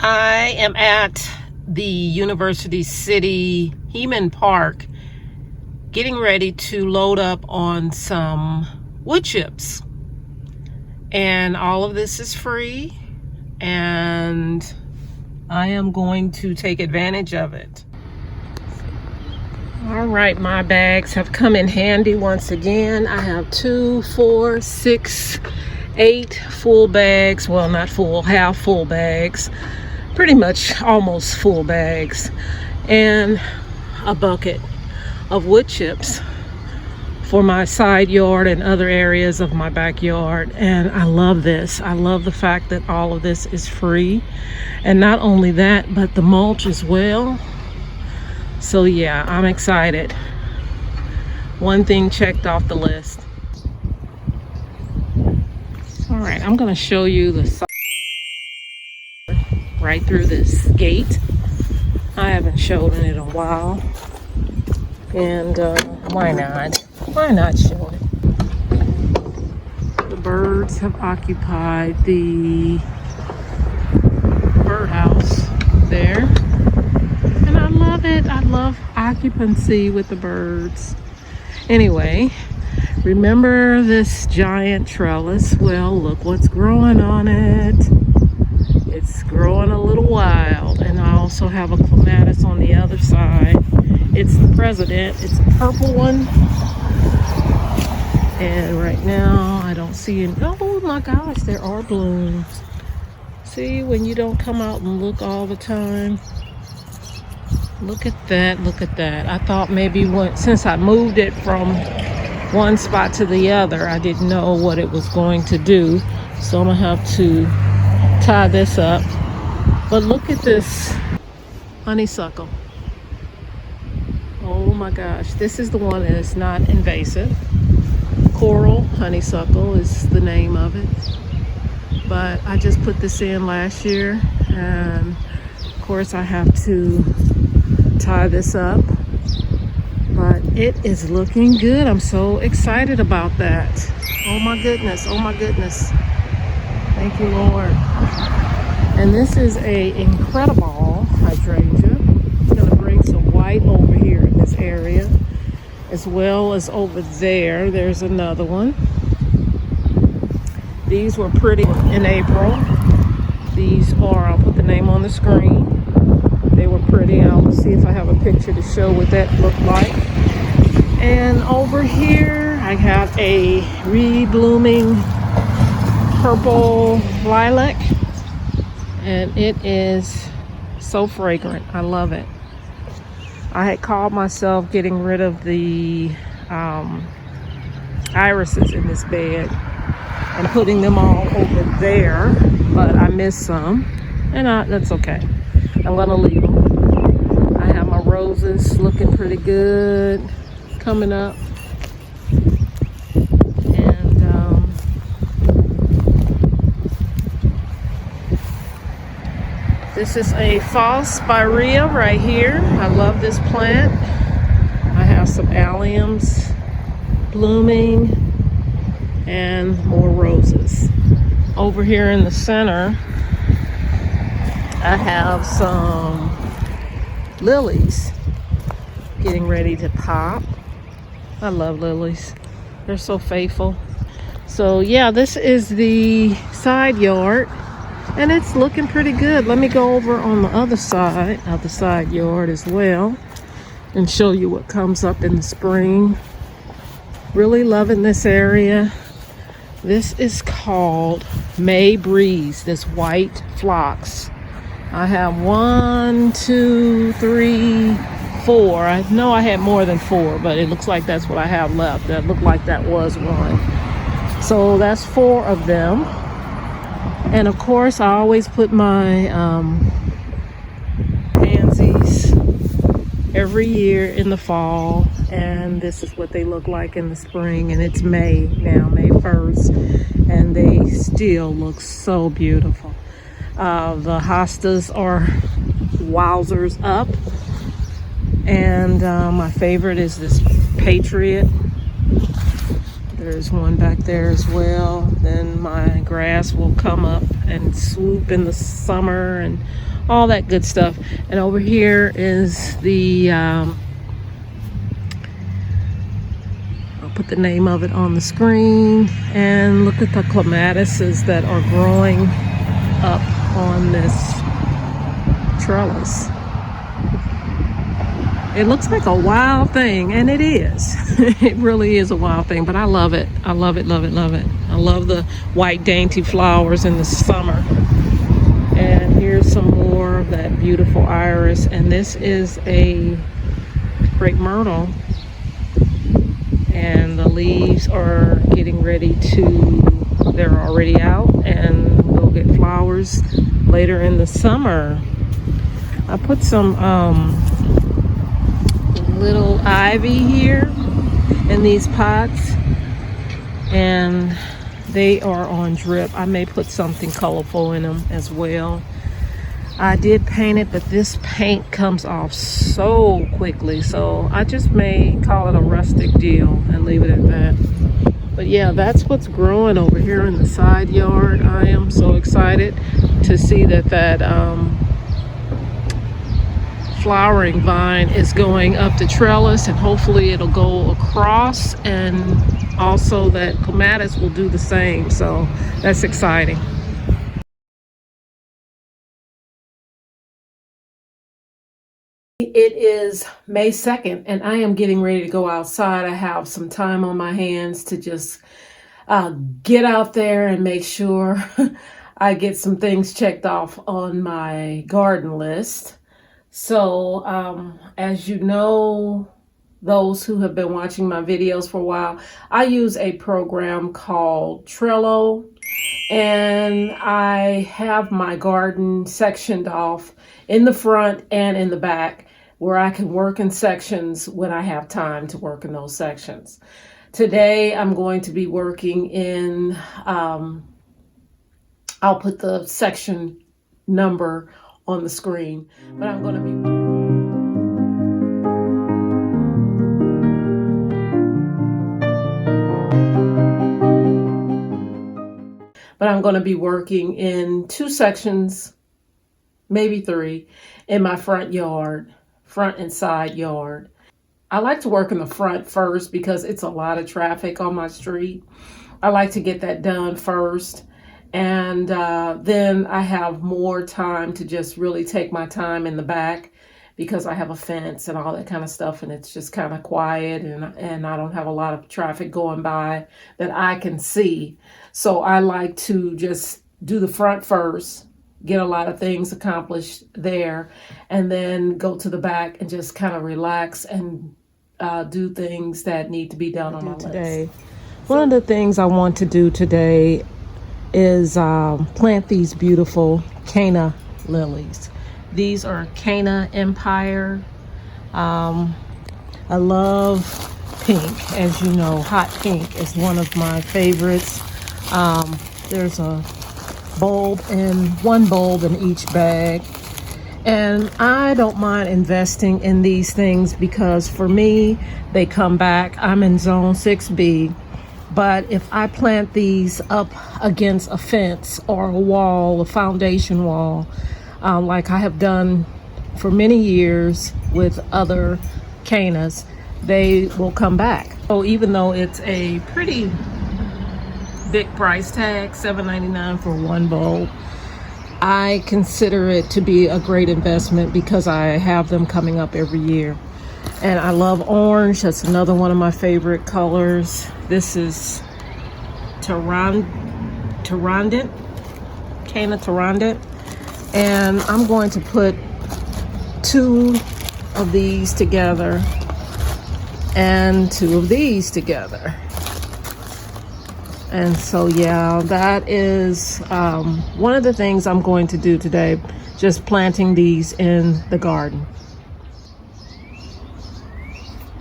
I am at the University City Heman Park getting ready to load up on some wood chips. And all of this is free, and I am going to take advantage of it. All right, my bags have come in handy once again. I have 2, 4, 6, 8 full bags. Well, not full, half full bags. Pretty much almost full bags. And a bucket of wood chips for my side yard and other areas of my backyard. And I love this. I love the fact that all of this is free. And not only that, but the mulch as well. So yeah, I'm excited. One thing checked off the list. All right, I'm gonna show you the side right through this gate. I haven't showed it in a while. And why not? Why not show it? The birds have occupied the birdhouse there. And I love it. I love occupancy with the birds. Anyway, remember this giant trellis? Well, look what's growing on it. It's growing a little wild. And I also have a clematis on the other side. It's the president. It's a purple one. And right now, I don't see any. Oh my gosh, there are blooms. See, when you don't come out and look all the time. Look at that, look at that. I thought maybe since I moved it from one spot to the other, I didn't know what it was going to do. So I'm gonna have to tie this up. But look at this honeysuckle. Oh my gosh, this is the one that is not invasive. Coral honeysuckle is the name of it. But I just put this in last year, and of course I have to tie this up. But it is looking good. I'm so excited about that. Oh my goodness, oh my goodness. Thank you, Lord. And this is a incredible hydrangea. I'm gonna bring some white over here in this area, as well as over there. There's another one. These were pretty in April. These are, I'll put the name on the screen. They were pretty. I'll see if I have a picture to show what that looked like. And over here, I have a re-blooming purple lilac. And it is so fragrant. I love it. I had called myself getting rid of the irises in this bed and putting them all over there, but I missed some, and that's okay. I'm gonna leave them. I have my roses looking pretty good coming up, and this is a false spirea right here. I love this plant. I have some alliums blooming and more roses. Over here in the center, I have some lilies getting ready to pop. I love lilies. They're so faithful. So yeah, this is the side yard, and it's looking pretty good. Let me go over on the other side of the side yard as well and show you what comes up in the spring. Really loving this area. This is called May Breeze, this white phlox. I have 1, 2, 3, 4. I know I had more than 4, but it looks like that's what I have left. That looked like that was one. So that's 4 of them. And of course, I always put my pansies every year in the fall. And this is what they look like in the spring. And it's May now, May 1st. And they still look so beautiful. The hostas are wowzers up. And my favorite is this Patriot. There's one back there as well. Then my grass will come up and swoop in the summer and all that good stuff. And over here is the I'll put the name of it on the screen, and look at the clematises that are growing up on this trellis. It looks like a wild thing, and it is. It really is a wild thing, but I love it. I love it, love it, love it. I love the white dainty flowers in the summer. And here's some more of that beautiful iris, and this is a crepe myrtle. And the leaves are getting ready to, they're already out, and they'll get flowers later in the summer. I put some little ivy here in these pots, and they are on drip. I may put something colorful in them as well. I did paint it, but this paint comes off so quickly, so I just may call it a rustic deal and leave it at that. But yeah, that's what's growing over here in the side yard. I am so excited to see that flowering vine is going up the trellis, and hopefully it'll go across, and also that clematis will do the same. So that's exciting. It is May 2nd, and I am getting ready to go outside. I have some time on my hands to just get out there and make sure I get some things checked off on my garden list. So as you know, those who have been watching my videos for a while, I use a program called Trello, and I have my garden sectioned off in the front and in the back, where I can work in sections when I have time to work in those sections. Today I'm going to be working in, I'll put the section number on the screen, but I'm going to be working in 2 sections, maybe 3, in my front yard, front and side yard. I like to work in the front first because it's a lot of traffic on my street. I like to get that done first, and then I have more time to just really take my time in the back, because I have a fence and all that kind of stuff, and it's just kind of quiet, and I don't have a lot of traffic going by that I can see. So I like to just do the front first, get a lot of things accomplished there, and then go to the back and just kind of relax and do things that need to be done on my list. One of the things I want to do today is plant these beautiful Cana lilies. These are Cana Empire. I love pink, as you know. Hot pink is one of my favorites. There's a bulb in one bulb in each bag, and I don't mind investing in these things because for me they come back. I'm in zone 6B, but if I plant these up against a fence or a wall, a foundation wall, like I have done for many years with other canas, they will come back. So even though it's a pretty big price tag, $7.99 for one bulb, I consider it to be a great investment because I have them coming up every year. And I love orange. That's another one of my favorite colors. This is Cana Tarandant. And I'm going to put 2 of these together and 2 of these together. And so, yeah, that is one of the things I'm going to do today, just planting these in the garden.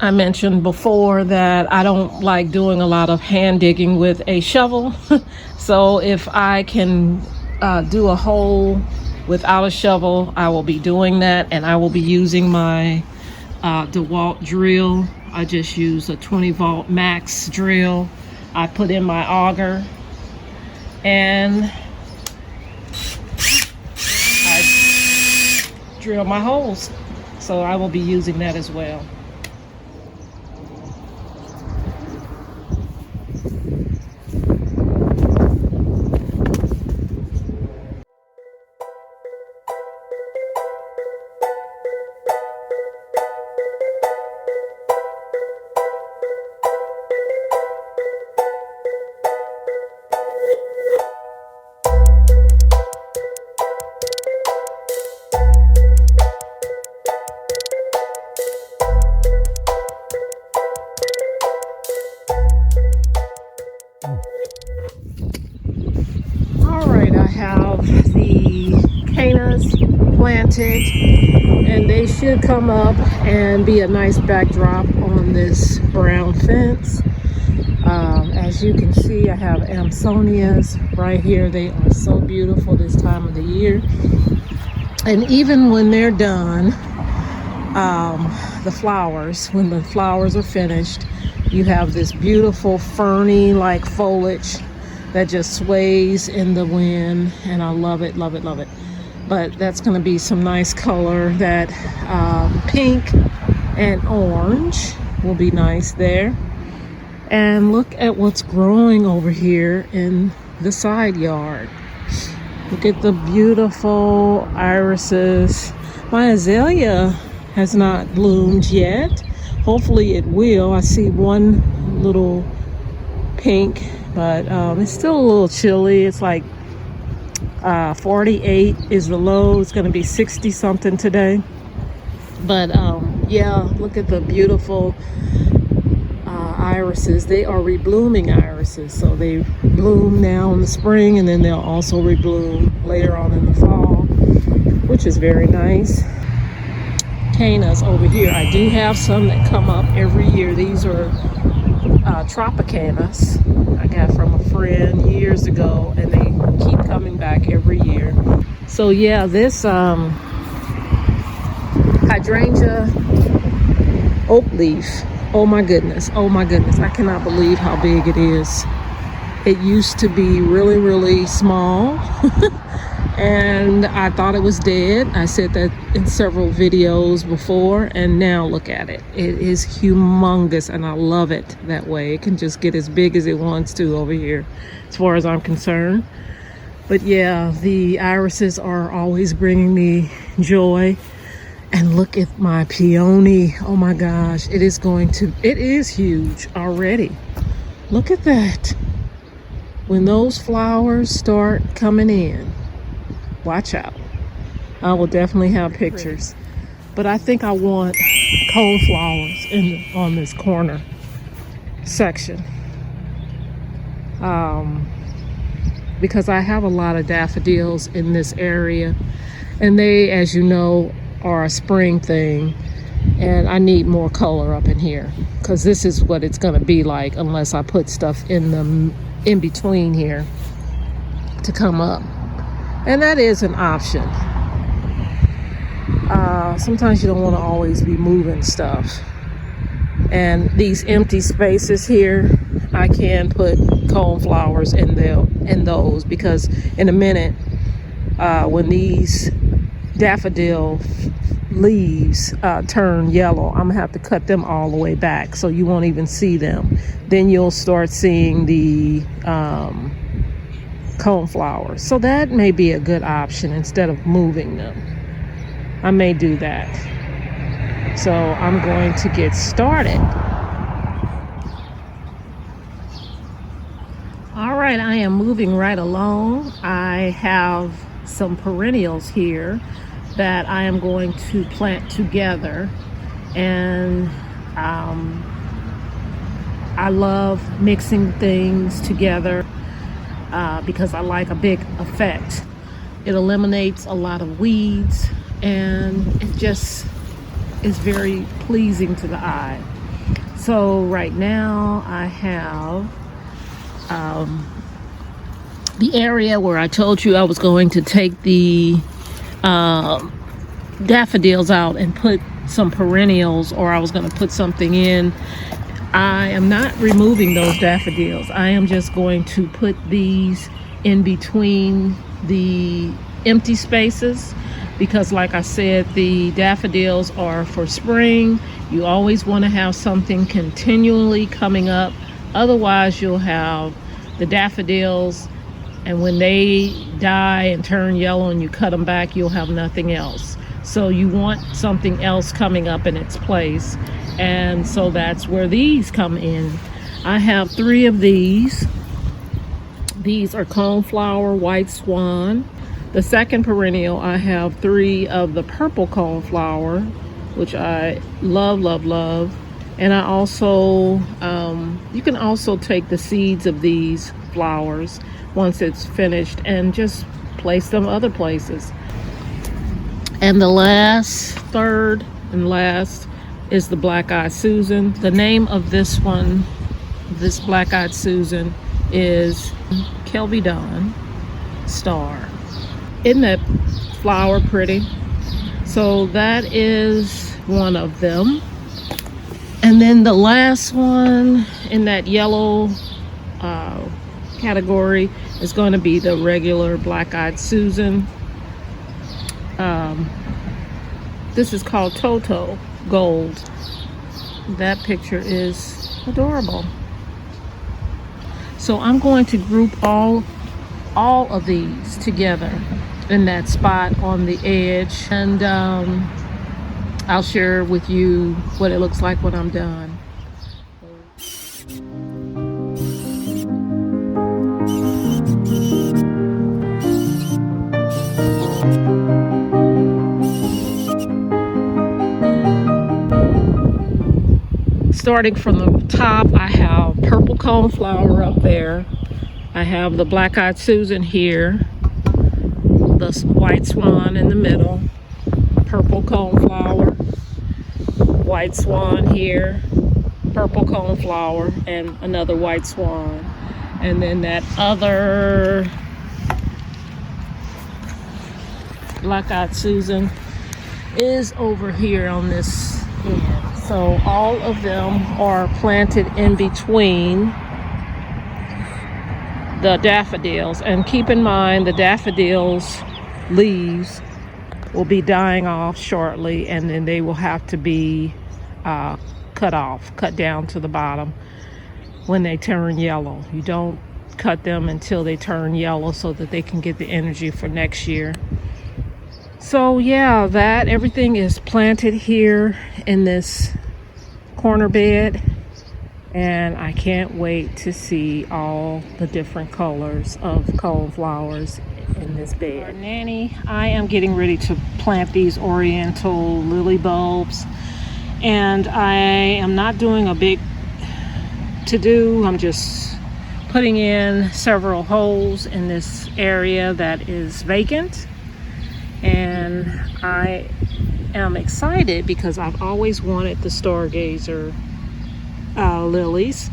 I mentioned before that I don't like doing a lot of hand digging with a shovel. So if I can do a hole without a shovel, I will be doing that, and I will be using my DeWalt drill. I just use a 20 volt max drill I put in my auger and I drill my holes. So I will be using that as well. Alright, I have the cannas planted and they should come up and be a nice backdrop on this brown fence. As you can see, I have Amsonias right here. They are so beautiful this time of the year. And even when they're done, the flowers, when the flowers are finished, you have this beautiful ferny like foliage that just sways in the wind, and I love it, love it, love it. But that's going to be some nice color. That pink and orange will be nice there. And look at what's growing over here in the side yard. Look at the beautiful irises. My azalea has not bloomed yet. Hopefully it will. I see one little pink, but it's still a little chilly. It's like 48 is the low. It's going to be 60 something today. But yeah, look at the beautiful irises. They are reblooming irises, so they bloom now in the spring, and then they'll also rebloom later on in the fall, which is very nice. Cannas over here, I do have some that come up every year. These are Tropicanas I got from a friend years ago, and they keep coming back every year. So yeah, this hydrangea oak leaf, oh my goodness, I cannot believe how big it is. It used to be really, really small and I thought it was dead. I said that in several videos before, and now look at it. It is humongous, and I love it that way. It can just get as big as it wants to over here, as far as I'm concerned. But yeah, the irises are always bringing me joy. And look at my peony. Oh my gosh, it is huge already. Look at that. When those flowers start coming in, watch out. I will definitely have pictures. But I think I want cone flowers on this corner section. Because I have a lot of daffodils in this area. And they, as you know, are a spring thing. And I need more color up in here, because this is what it's going to be like unless I put stuff in between here to come up. And that is an option. Sometimes you don't want to always be moving stuff. And these empty spaces here, I can put cone flowers in those, because in a minute, when these daffodil leaves turn yellow, I'm gonna have to cut them all the way back so you won't even see them. Then you'll start seeing the cone flowers. So that may be a good option instead of moving them. I may do that. So I'm going to get started. All right, I am moving right along. I have some perennials here that I am going to plant together, and I love mixing things together because I like a big effect. It eliminates a lot of weeds, and it just is very pleasing to the eye. So right now I have the area where I told you I was going to take the daffodils out and put some perennials, or I was going to put something in I am not removing those daffodils. I am just going to put these in between the empty spaces because, like I said, the daffodils are for spring. You always want to have something continually coming up. Otherwise, you'll have the daffodils, and when they die and turn yellow and you cut them back, you'll have nothing else. So you want something else coming up in its place. And so that's where these come in. I have 3 of these. These are coneflower white swan. The second perennial, I have 3 of the purple coneflower, which I love, love, love. And I also, you can also take the seeds of these flowers once it's finished and just place them other places. And the last, third and last, is the black-eyed Susan. The name of this one, this black-eyed Susan, is Kelvedon Star. Isn't that flower pretty? So that is one of them. And then the last one in that yellow category is going to be the regular black-eyed Susan. This is called Toto Gold. That picture is adorable. So I'm going to group all of these together in that spot on the edge, and I'll share with you what it looks like when I'm done. Starting from the top, I have purple coneflower up there. I have the black-eyed Susan here, the white swan in the middle, purple coneflower, white swan here, purple coneflower, and another white swan. And then that other black-eyed Susan is over here on this end. So all of them are planted in between the daffodils. And keep in mind, the daffodils leaves will be dying off shortly, and then they will have to be cut down to the bottom when they turn yellow. You don't cut them until they turn yellow so that they can get the energy for next year. So yeah, everything is planted here in this corner bed, and I can't wait to see all the different colors of coneflowers in this bed. Nanny, I am getting ready to plant these oriental lily bulbs, and I am not doing a big to-do. I'm just putting in several holes in this area that is vacant. And I am excited because I've always wanted the stargazer lilies.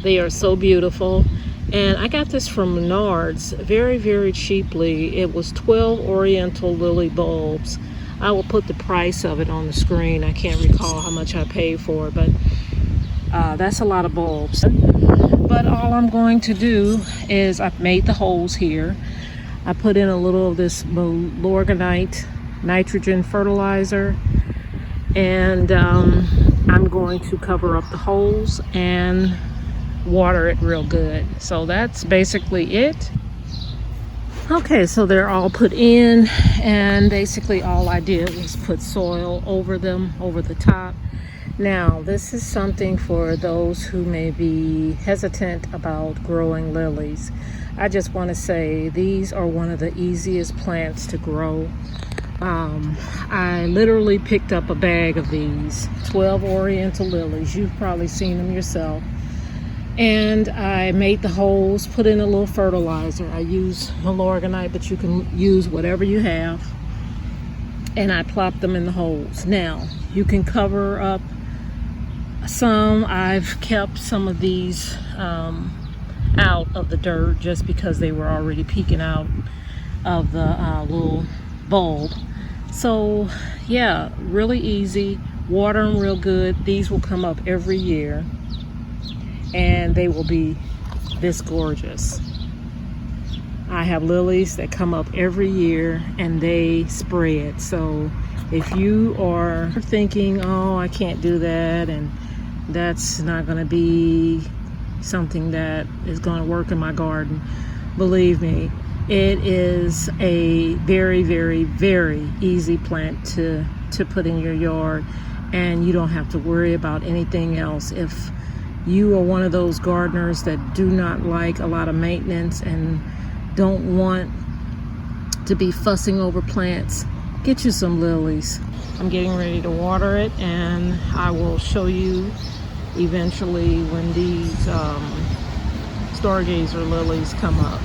They are so beautiful. And I got this from Menards very, very cheaply. It was 12 oriental lily bulbs. I will put the price of it on the screen. I can't recall how much I paid for it, but that's a lot of bulbs. But all I'm going to do is I've made the holes here. I put in a little of this Milorganite nitrogen fertilizer, and I'm going to cover up the holes and water it real good. So that's basically it. Okay, so they're all put in, and basically all I did was put soil over them, over the top. Now, this is something for those who may be hesitant about growing lilies. I just want to say these are one of the easiest plants to grow. I literally picked up a bag of these 12 oriental lilies. You've probably seen them yourself. And I made the holes, put in a little fertilizer. I use Milorganite, but you can use whatever you have. And I plopped them in the holes. Now, you can cover up some. I've kept some of these out of the dirt just because they were already peeking out of the little bulb. So yeah, really easy. Water them real good. These will come up every year. and they will be this gorgeous. I have lilies that come up every year and they spread. So if you are thinking, oh, I can't do that and that's not going to be something that is going to work in my garden, believe me, it is a very, very, very easy plant to put in your yard, and you don't have to worry about anything else. If you are one of those gardeners that do not like a lot of maintenance and don't want to be fussing over plants, get you some lilies. I'm getting ready to water it, and I will show you eventually when these stargazer lilies come up.